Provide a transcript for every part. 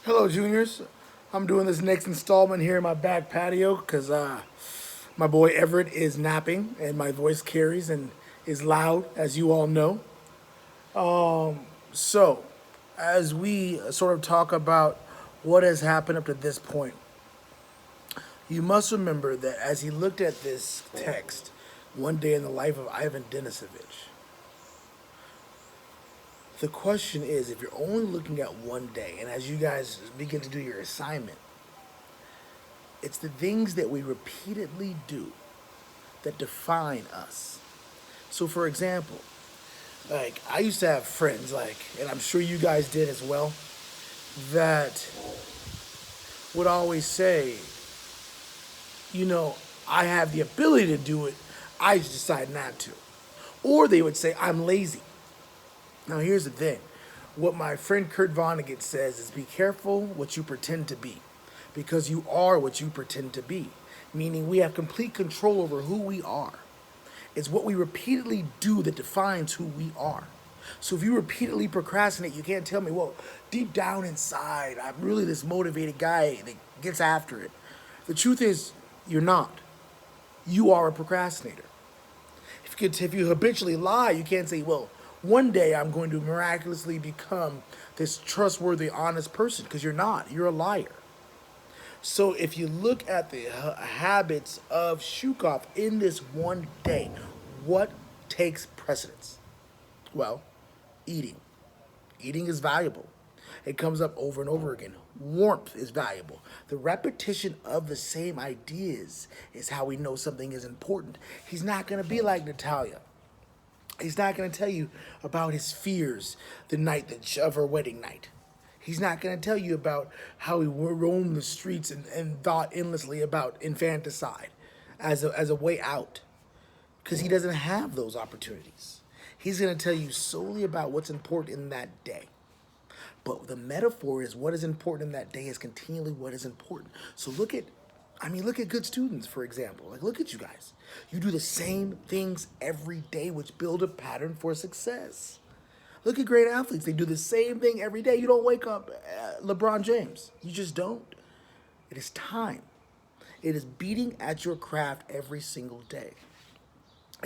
Hello, juniors. I'm doing this next installment here in my back patio because my boy Everett is napping and my voice carries and is loud, as you all know. So, as we sort of talk about what has happened up to this point, you must remember that as he looked at this text, one day in the life of Ivan Denisovich, the question is if you're only looking at one day, and as you guys begin to do your assignment, it's the things that we repeatedly do that define us. So, for example, like I used to have friends, and I'm sure you guys did as well, that would always say, you know, I have the ability to do it, I just decide not to. Or they would say, I'm lazy. Now, here's the thing what my friend Kurt Vonnegut says is be careful what you pretend to be, because you are what you pretend to be, meaning we have complete control over who we are. It's what we repeatedly do that defines who we are. So if you repeatedly procrastinate, you can't tell me, well, deep down inside, I'm really this motivated guy that gets after it. The truth is, you're not. You are a procrastinator. If you habitually lie, you can't say, well, one day I'm going to miraculously become this trustworthy, honest person, because you're not. You're a liar. So if you look at the habits of Shukov in this one day, what takes precedence? Well, eating. Eating is valuable. It comes up over and over again. Warmth is valuable. The repetition of the same ideas is how we know something is important. He's not going to be like Natalia. He's not going to tell you about his fears the night of her wedding night. He's not going to tell you about how he roamed the streets and thought endlessly about infanticide as a way out, because he doesn't have those opportunities. He's going to tell you solely about what's important in that day. But the metaphor is what is important in that day is continually what is important. So look at good students, for example. Like, look at you guys. You do the same things every day, which build a pattern for success. Look at great athletes. They do the same thing every day. You don't wake up LeBron James. You just don't. It is time. It is beating at your craft every single day.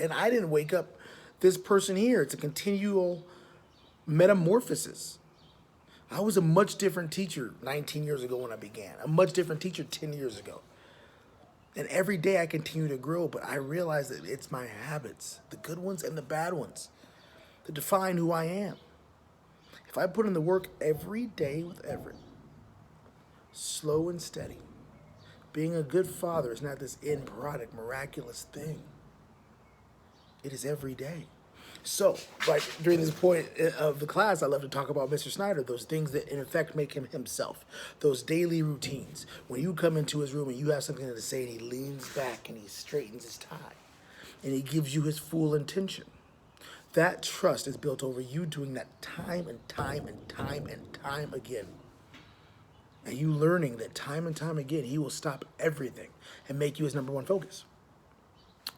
And I didn't wake up this person here. It's a continual metamorphosis. I was a much different teacher 19 years ago when I began, a much different teacher 10 years ago. And every day I continue to grow, but I realize that it's my habits, the good ones and the bad ones, that define who I am. If I put in the work every day with Everett, slow and steady, being a good father is not this end product, miraculous thing. It is every day. So, like during this point of the class, I love to talk about Mr. Snyder, those things that in effect make him himself, those daily routines. When you come into his room and you have something to say, and he leans back and he straightens his tie, and he gives you his full intention. That trust is built over you doing that time and time and time and time again. And you learning that time and time again, he will stop everything and make you his number one focus.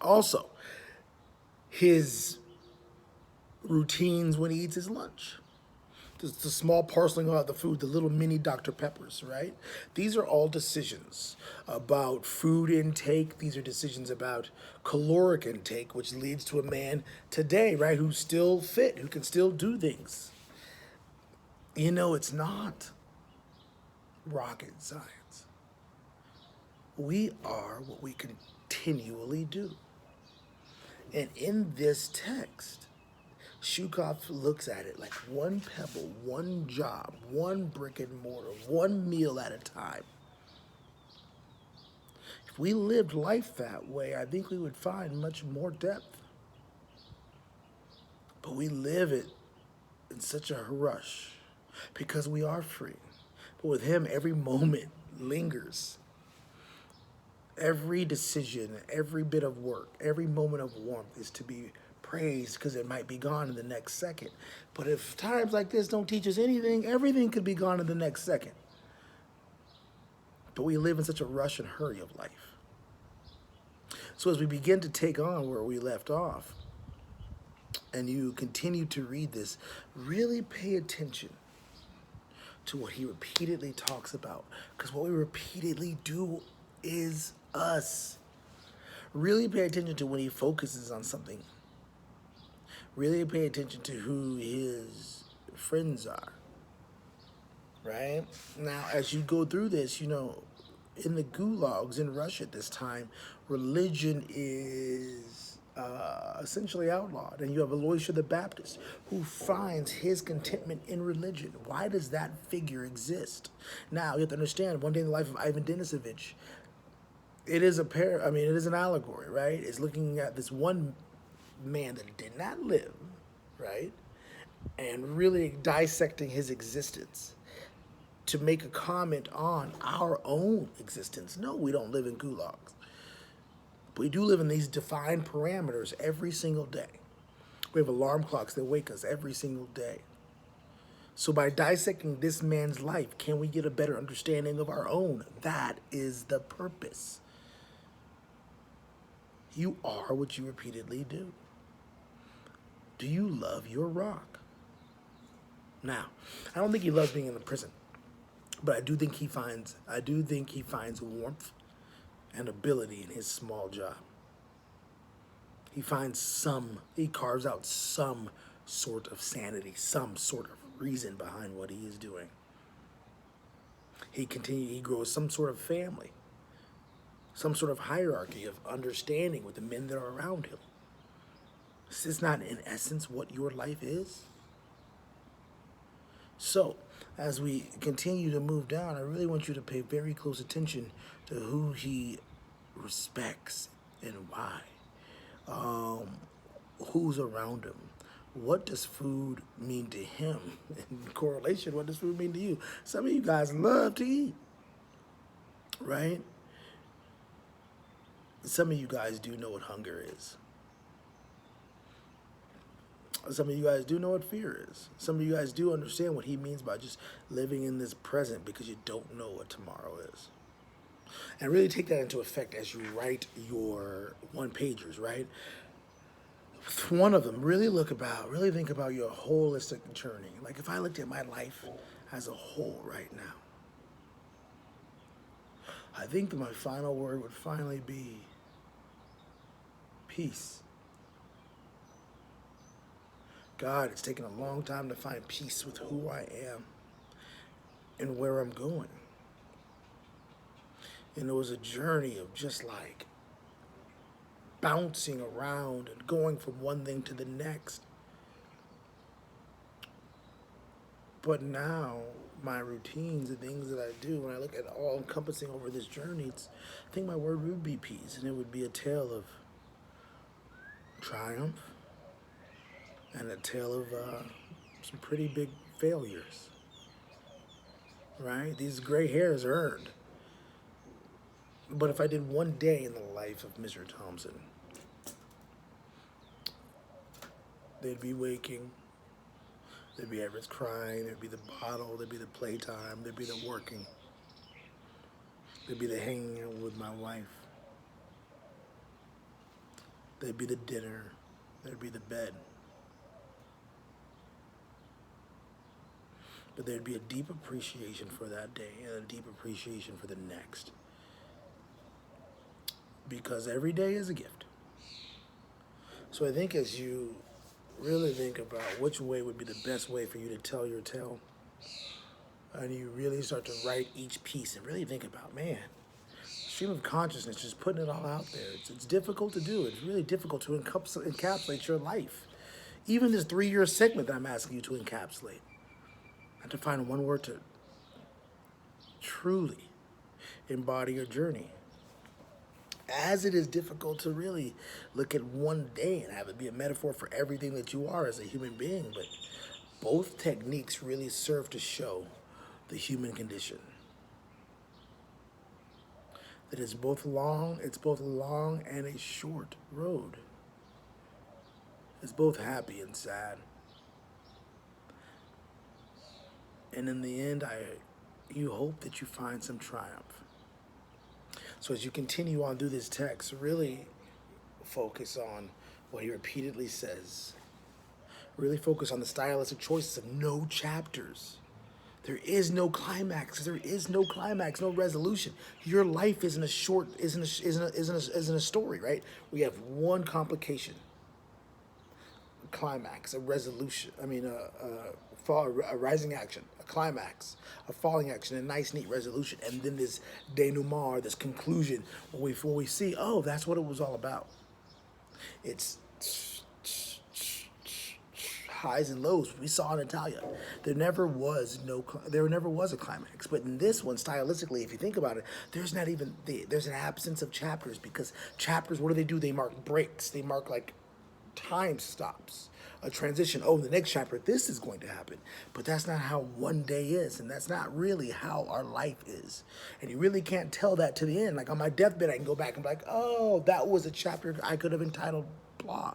Also, his routines when he eats his lunch. The small parceling out the food, the little mini Dr. Peppers, right? These are all decisions about food intake. These are decisions about caloric intake, which leads to a man today, right, who's still fit, who can still do things. You know, it's not rocket science. We are what we continually do. And in this text, Shukov looks at it like one pebble, one job, one brick and mortar, one meal at a time. If we lived life that way, I think we would find much more depth. But we live it in such a rush because we are free. But with him, every moment lingers. Every decision, every bit of work, every moment of warmth is to be praised because it might be gone in the next second. But if times like this don't teach us anything, everything could be gone in the next second. But we live in such a rush and hurry of life. So as we begin to take on where we left off, and you continue to read this, really pay attention to what he repeatedly talks about. Because what we repeatedly do is us. Really pay attention to when he focuses on something. Really pay attention to who his friends are. Right? Now, as you go through this, in the gulags in Russia at this time, religion is essentially outlawed. And you have Aloysia the Baptist, who finds his contentment in religion. Why does that figure exist? Now, you have to understand, one day in the life of Ivan Denisovich, it is it is an allegory, right? It's looking at this one man that did not live, right? And really dissecting his existence to make a comment on our own existence. No, we don't live in gulags. We do live in these defined parameters every single day. We have alarm clocks that wake us every single day. So by dissecting this man's life, can we get a better understanding of our own? That is the purpose. You are what you repeatedly do. Do you love your rock? Now, I don't think he loves being in the prison, but I do think he finds warmth and ability in his small job. He carves out some sort of sanity, some sort of reason behind what he is doing. He grows some sort of family, some sort of hierarchy of understanding with the men that are around him. Is this not in essence what your life is? So, as we continue to move down, I really want you to pay very close attention to who he respects and why. Who's around him? What does food mean to him? In correlation, what does food mean to you? Some of you guys love to eat, right? Some of you guys do know what hunger is. Some of you guys do know what fear is. Some of you guys do understand what he means by just living in this present because you don't know what tomorrow is. And really take that into effect as you write your one-pagers, right? With one of them, really think about your holistic journey. Like if I looked at my life as a whole right now, I think that my final word would finally be peace. God, it's taken a long time to find peace with who I am and where I'm going. And it was a journey of just like bouncing around and going from one thing to the next. But now, my routines and things that I do, when I look at all encompassing over this journey, I think my word would be peace, and it would be a tale of triumph and a tale of some pretty big failures, right? These gray hairs are earned. But if I did one day in the life of Mr. Thompson, they'd be waking, there'd be Everett's crying, there'd be the bottle, there'd be the playtime, there'd be the working, there'd be the hanging out with my wife, there'd be the dinner, there'd be the bed. But there'd be a deep appreciation for that day and a deep appreciation for the next. Because every day is a gift. So I think as you really think about which way would be the best way for you to tell your tale, and you really start to write each piece and really think about, man, stream of consciousness, just putting it all out there. It's difficult to do. It's really difficult to encapsulate your life. Even this 3-year segment that I'm asking you to encapsulate. I have to find one word to truly embody your journey. As it is difficult to really look at one day and have it be a metaphor for everything that you are as a human being, but both techniques really serve to show the human condition. That it's both long and a short road. It's both happy and sad. And in the end, you hope that you find some triumph. So as you continue on through this text, really focus on what he repeatedly says. Really focus on the stylistic choices of no chapters. There is no climax. There is no climax, no resolution. Your life isn't a short, isn't a story, right? We have one complication, a climax, a resolution. A rising action, a climax, a falling action, a nice, neat resolution, and then this denouement, this conclusion, when we see, oh, that's what it was all about. It's highs and lows we saw in Italia. There never was a climax. But in this one, stylistically, if you think about it, there's an absence of chapters, because chapters, what do? They mark breaks. They mark like time stops, a transition. Oh, the next chapter, this is going to happen. But that's not how one day is, and that's not really how our life is. And you really can't tell that to the end. Like on my deathbed, I can go back and be like, oh, that was a chapter I could have entitled blah.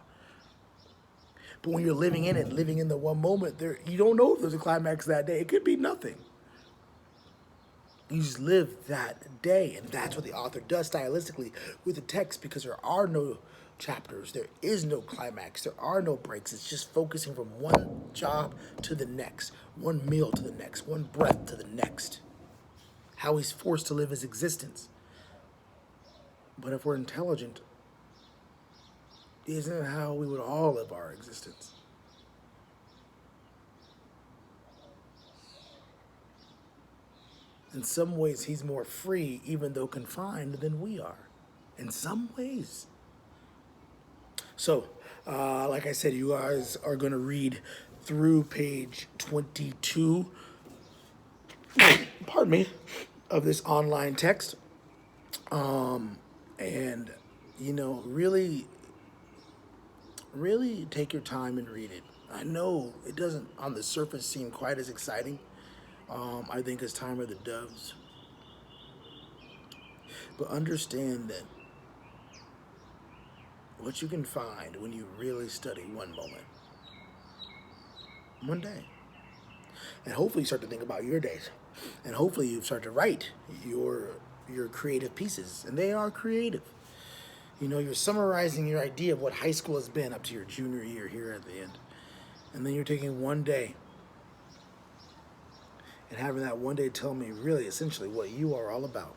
But when you're living in it, living in the one moment, you don't know if there's a climax that day. It could be nothing. You just live that day, and that's what the author does stylistically with the text, because there are no chapters, there is no climax, there are no breaks. It's just focusing from one job to the next, one meal to the next, one breath to the next. How he's forced to live his existence. But if we're intelligent, isn't it how we would all live our existence? In some ways, he's more free, even though confined, than we are. In some ways. So, like I said, you guys are going to read through page 22, pardon me, of this online text. And, really take your time and read it. I know it doesn't on the surface seem quite as exciting. I think it's Time of the Doves. But understand that what you can find when you really study one moment, one day. And hopefully you start to think about your days. And hopefully you start to write your creative pieces. And they are creative. You're summarizing your idea of what high school has been up to your junior year here at the end. And then you're taking one day and having that one day tell me really essentially what you are all about.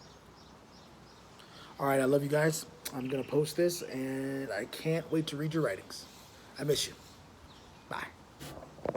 All right, I love you guys. I'm going to post this, and I can't wait to read your writings. I miss you. Bye.